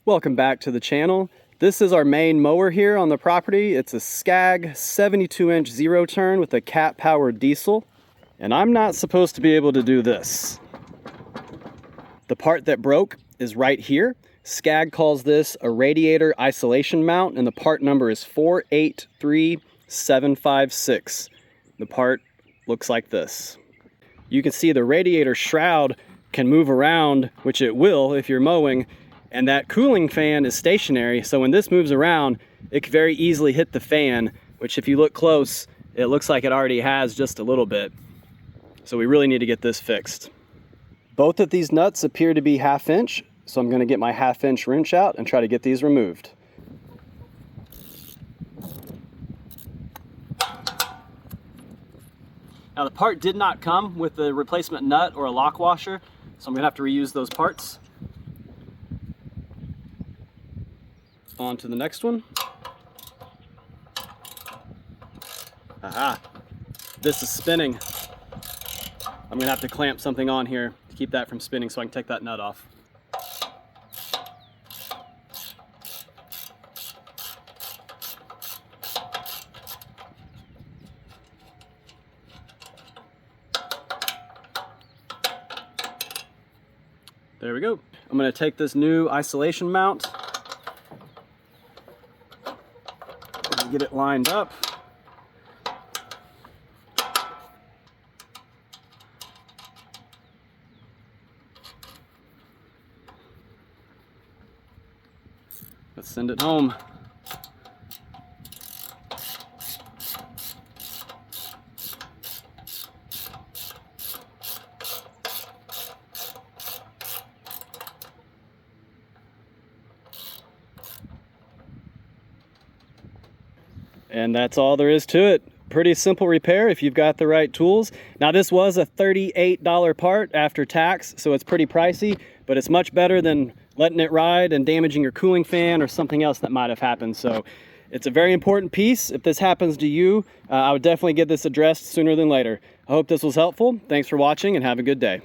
Welcome back to the channel. This is our main mower here on the property. It's a SCAG 72-inch zero turn with a cat powered diesel. And I'm not supposed to be able to do this. The part that broke is right here. SCAG calls this a Radiator Isolation Mount, and the part number is 483756. The part looks like this. You can see the radiator shroud can move around, which it will if you're mowing, and that cooling fan is stationary, so when this moves around, it could very easily hit the fan, which if you look close, it looks like it already has just a little bit. So we really need to get this fixed. Both of these nuts appear to be 1/2 inch, so I'm going to get my 1/2 inch wrench out and try to get these removed. Now the part did not come with the replacement nut or a lock washer, so I'm going to have to reuse those parts. On to the next one. Aha! This is spinning. I'm going to have to clamp something on here to keep that from spinning so I can take that nut off. There we go. I'm going to take this new isolation mount, get it lined up. Let's send it home. And that's all there is to it. Pretty simple repair if you've got the right tools. Now this was a $38 part after tax, so it's pretty pricey, but it's much better than letting it ride and damaging your cooling fan or something else that might have happened. So it's a very important piece. If this happens to you, I would definitely get this addressed sooner than later. I hope this was helpful. Thanks for watching and have a good day.